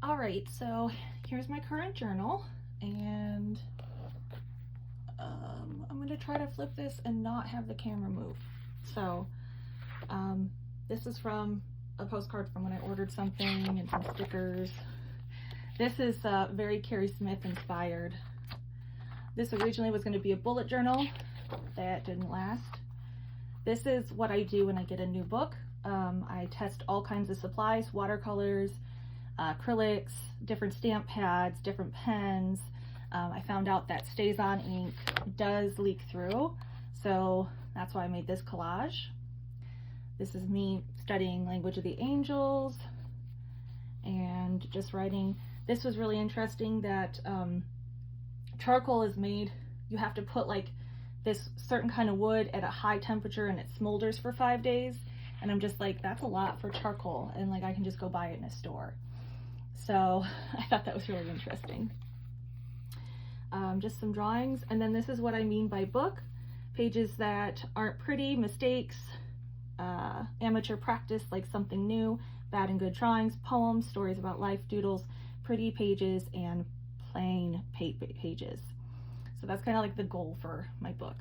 All right, so here's my current journal, and I'm gonna try to flip this and not have the camera move. So this is from a postcard from when I ordered something and some stickers. This is very Carrie Smith inspired. This originally was going to be a bullet journal. That didn't last. This is what I do when I get a new book. I test all kinds of supplies, watercolors, acrylics, different stamp pads, different pens. I found out that StazOn ink does leak through, so that's why I made this collage. This is me studying language of the angels and just writing. This was really interesting that charcoal is made, you have to put like this certain kind of wood at a high temperature and it smolders for 5 days. And I'm just like, that's a lot for charcoal, and like I can just go buy it in a store. So I thought that was really interesting. Just some drawings. And then this is what I mean by book. Pages that aren't pretty, mistakes, amateur practice, like something new, bad and good drawings, poems, stories about life, doodles, pretty pages, and plain pages. So that's kind of like the goal for my book.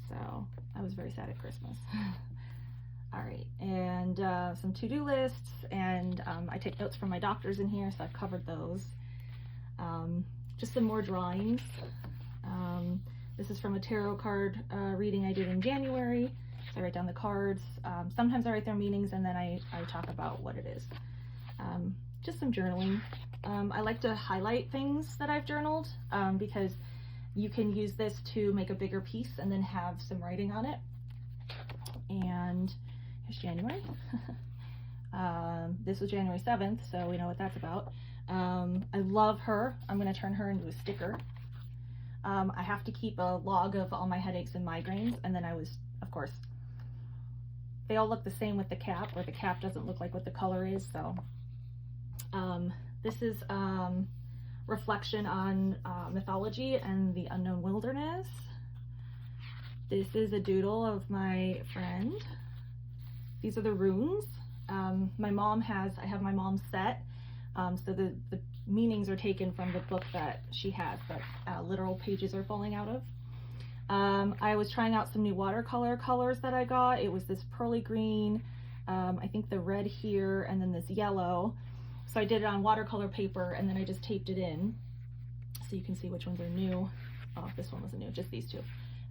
So I was very sad at Christmas. All right, and some to-do lists, and I take notes from my doctors in here, so I've covered those. Just some more drawings. This is from a tarot card reading I did in January. So I write down the cards. Sometimes I write their meanings, and then I talk about what it is. Just some journaling. I like to highlight things that I've journaled because you can use this to make a bigger piece and then have some writing on it. And here's January. This was January 7th, so we know what that's about. I love her. I'm going to turn her into a sticker. I have to keep a log of all my headaches and migraines, and then I was, of course, they all look the same with the cap, or the cap doesn't look like what the color is, so this is reflection on mythology and the unknown wilderness. This is a doodle of my friend. These are the runes. My mom has, I have my mom's set, so the meanings are taken from the book that she has, but literal pages are falling out of. I was trying out some new watercolor colors that I got. It was this pearly green, I think the red here, and then this yellow. So I did it on watercolor paper, and then I just taped it in so you can see which ones are new. Oh, this one wasn't new, just these two.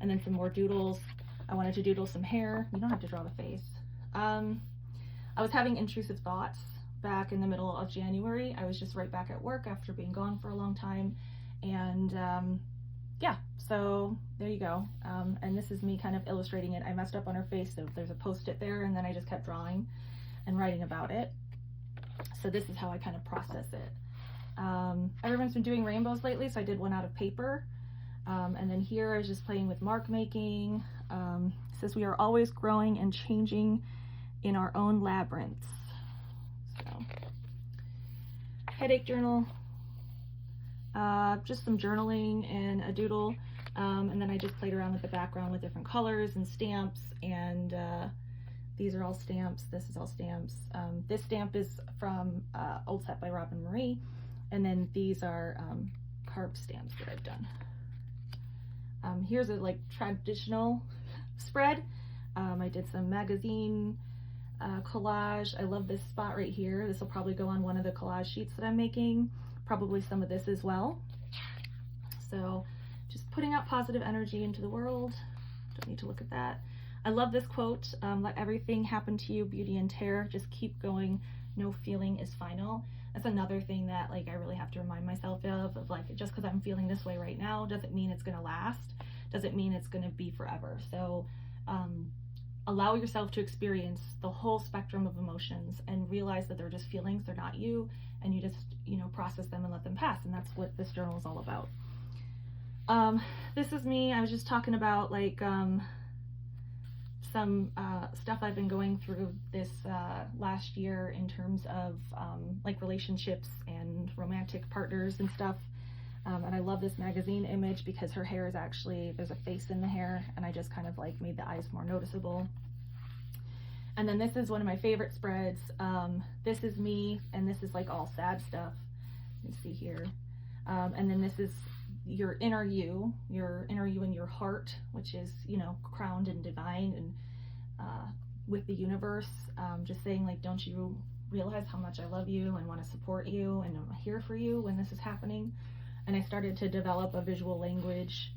And then some more doodles. I wanted to doodle some hair. You don't have to draw the face. I was having intrusive thoughts back in the middle of January. I was just right back at work after being gone for a long time. And yeah, so there you go. And this is me kind of illustrating it. I messed up on her face, so there's a post-it there, and then I just kept drawing and writing about it. So this is how I kind of process it. Everyone's been doing rainbows lately, so I did one out of paper. And then here I was just playing with mark making. It says we are always growing and changing in our own labyrinths. So, headache journal, just some journaling and a doodle. And then I just played around with the background with different colors and stamps, and these are all stamps. This is all stamps. This stamp is from Old Set by Robin Marie, and then these are carved stamps that I've done. Here's a like traditional spread. I did some magazine collage. I love this spot right here. This will probably go on one of the collage sheets that I'm making. Probably some of this as well. So just putting out positive energy into the world. Don't need to look at that. I love this quote, let everything happen to you, beauty and terror. Just keep going. No feeling is final. That's another thing that like I really have to remind myself of like, just because I'm feeling this way right now doesn't mean it's gonna last, doesn't mean it's gonna be forever. So allow yourself to experience the whole spectrum of emotions and realize that they're just feelings, they're not you, and you just, you know, process them and let them pass. And that's what this journal is all about. This is me. I was just talking about like some stuff I've been going through this last year in terms of like relationships and romantic partners and stuff. And I love this magazine image because her hair is actually, there's a face in the hair, and I just kind of like made the eyes more noticeable. And then this is one of my favorite spreads. This is me, and this is like all sad stuff. You can see here. And then this is your inner you and your heart, which is, you know, crowned and divine and with the universe. Just saying, like, don't you realize how much I love you and want to support you, and I'm here for you when this is happening. And I started to develop a visual language,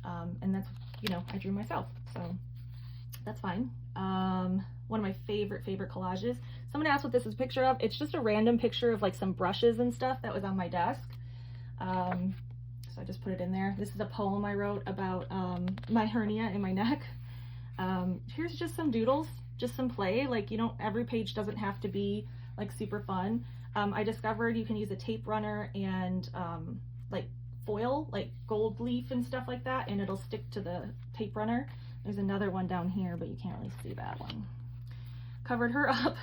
and that's, you know, I drew myself, so that's fine. One of my favorite collages. Someone asked what this is a picture of. It's just a random picture of like some brushes and stuff that was on my desk. So I just put it in there. This is a poem I wrote about my hernia in my neck. Here's just some doodles, just some play. Like, you know, every page doesn't have to be like super fun. I discovered you can use a tape runner and like foil, like gold leaf and stuff like that, and it'll stick to the tape runner. There's another one down here, but you can't really see that one. Covered her up,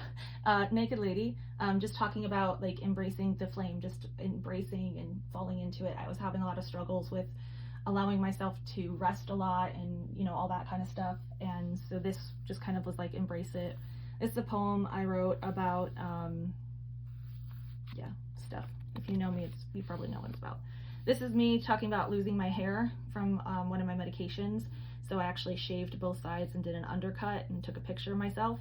naked lady, just talking about like embracing the flame, just embracing and falling into it. I was having a lot of struggles with allowing myself to rest a lot and, you know, all that kind of stuff. And so this just kind of was like, embrace it. It's a poem I wrote about, yeah, stuff. If you know me, you probably know what it's about. This is me talking about losing my hair from one of my medications. So I actually shaved both sides and did an undercut and took a picture of myself.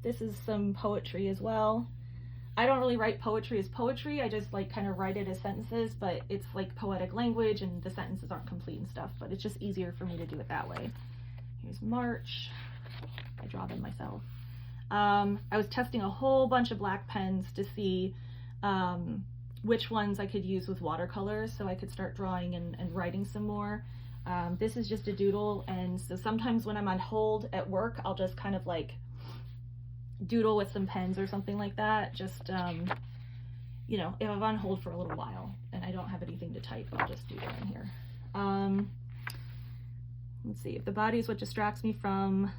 This is some poetry as well. I don't really write poetry as poetry. I just like kind of write it as sentences, but it's like poetic language and the sentences aren't complete and stuff, but it's just easier for me to do it that way. Here's March. I draw them myself. I was testing a whole bunch of black pens to see which ones I could use with watercolors so I could start drawing and writing some more. This is just a doodle, and so sometimes when I'm on hold at work, I'll just kind of like doodle with some pens or something like that. Just, you know, if I'm on hold for a little while and I don't have anything to type, I'll just doodle in here. Let's see, if the body is what distracts me from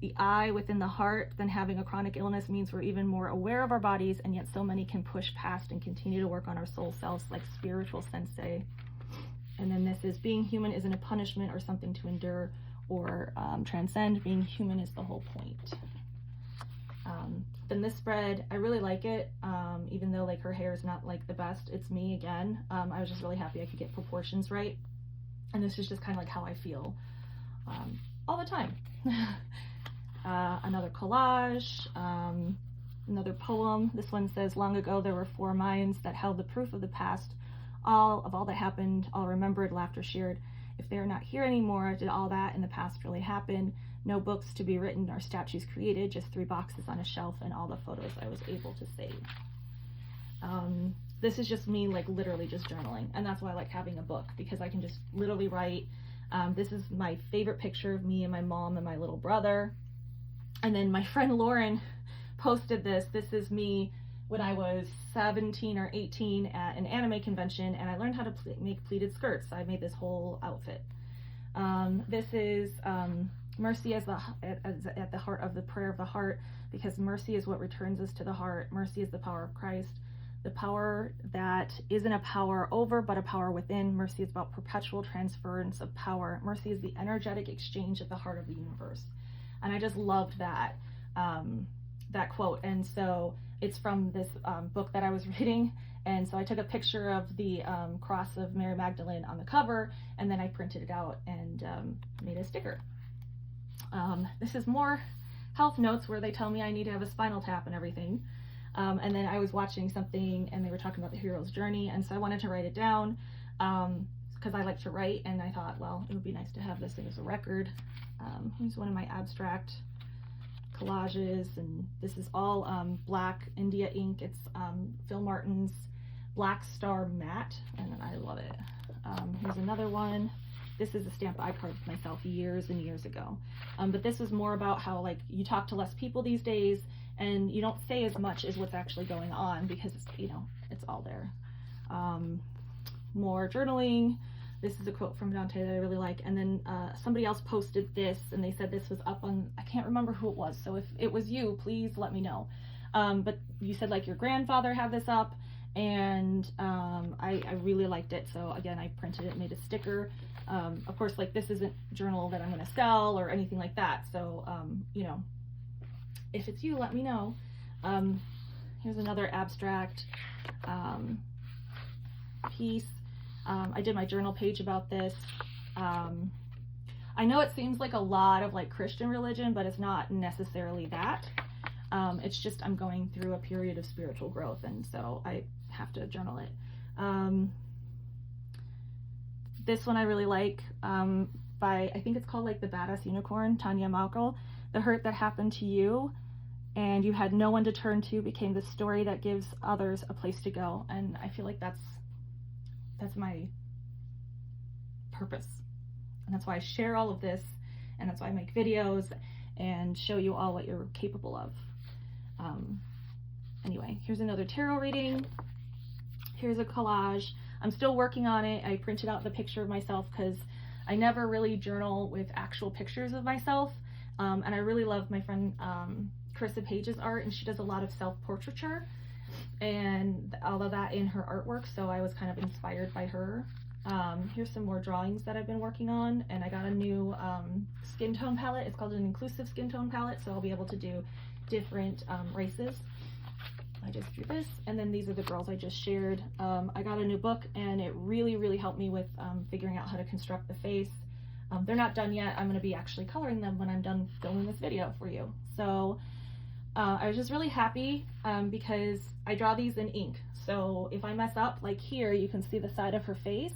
the eye within the heart, then having a chronic illness means we're even more aware of our bodies, and yet so many can push past and continue to work on our soul selves like spiritual sensei. And then this is, being human isn't a punishment or something to endure or transcend. Being human is the whole point. Then this spread, I really like it, even though like her hair is not like the best. It's me again. I was just really happy I could get proportions right. And this is just kind of like how I feel all the time. Another collage, another poem. This one says, long ago there were 4 minds that held the proof of the past, all that happened, all remembered, laughter shared. If they are not here anymore, did all that in the past really happen? No books to be written or statues created, just 3 boxes on a shelf and all the photos I was able to save. This is just me like literally just journaling, and that's why I like having a book, because I can just literally write. This is my favorite picture of me and my mom and my little brother. And then my friend Lauren posted this. This is me when I was 17 or 18 at an anime convention, and I learned how to make pleated skirts. I made this whole outfit. This is mercy as at the heart of the prayer of the heart, because mercy is what returns us to the heart. Mercy is the power of Christ, the power that isn't a power over, but a power within. Mercy is about perpetual transference of power. Mercy is the energetic exchange at the heart of the universe. And I just loved that, that quote. And so it's from this book that I was reading. And so I took a picture of the cross of Mary Magdalene on the cover, and then I printed it out and made a sticker. This is more health notes where they tell me I need to have a spinal tap and everything. And then I was watching something and they were talking about the hero's journey, and so I wanted to write it down because I like to write, and I thought, well, it would be nice to have this thing as a record. Here's one of my abstract collages, and this is all black India ink. It's Phil Martin's Black Star Matte, and I love it. Here's another one. This is a stamp I carved myself years and years ago. But this is more about how like you talk to less people these days, and you don't say as much as what's actually going on, because it's, you know, it's all there. More journaling. This is a quote from Dante that I really like. And then somebody else posted this, and they said this was up on, I can't remember who it was, so if it was you, please let me know. But you said like your grandfather had this up, and I really liked it. So again, I printed it, made a sticker. Of course, like this isn't journal that I'm going to sell or anything like that. So, you know, if it's you, let me know. Here's another abstract piece. I did my journal page about this. I know it seems like a lot of like Christian religion, but it's not necessarily that. It's just I'm going through a period of spiritual growth, and so I have to journal it. This one I really like, by, I think it's called like The Badass Unicorn, Tanya Malko. The hurt that happened to you and you had no one to turn to became the story that gives others a place to go. And I feel like that's my purpose. And that's why I share all of this, and that's why I make videos and show you all what you're capable of. Anyway, here's another tarot reading. Here's a collage. I'm still working on it. I printed out the picture of myself because I never really journal with actual pictures of myself. And I really love my friend Carissa Page's art, and she does a lot of self-portraiture and all of that in her artwork, so I was kind of inspired by her. Here's some more drawings that I've been working on, and I got a new skin tone palette. It's called an inclusive skin tone palette, so I'll be able to do different races. I just drew this, and then these are the girls I just shared. I got a new book, and it really helped me with figuring out how to construct the face. They're not done yet. I'm going to be actually coloring them when I'm done filming this video for you. So I was just really happy because I draw these in ink. So if I mess up, like here, you can see the side of her face,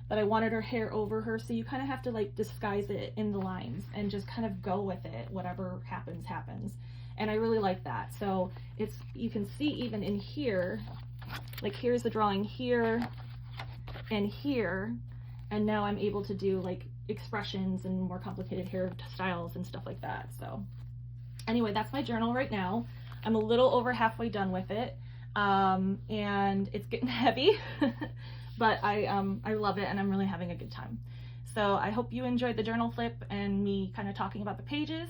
but I wanted her hair over her, so you kind of have to like disguise it in the lines and just kind of go with it. Whatever happens, happens. And I really like that. So it's, you can see even in here, like here's the drawing here and here, and now I'm able to do like expressions and more complicated hairstyles and stuff like that. So anyway, that's my journal right now. I'm a little over halfway done with it, and it's getting heavy, but I love it, and I'm really having a good time. So I hope you enjoyed the journal flip and me kind of talking about the pages.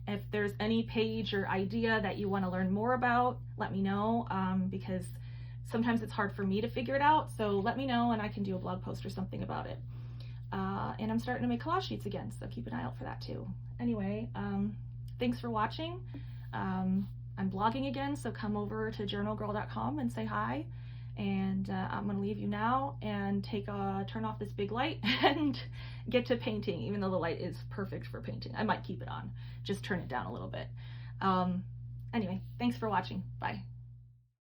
If there's any page or idea that you want to learn more about, let me know, because sometimes it's hard for me to figure it out. So let me know, and I can do a blog post or something about it. And I'm starting to make collage sheets again, so keep an eye out for that too. Anyway, thanks for watching. I'm blogging again, so come over to journalgirl.com and say hi. And I'm gonna leave you now and turn off this big light and get to painting, even though the light is perfect for painting. I might keep it on, just turn it down a little bit. Anyway, thanks for watching. Bye.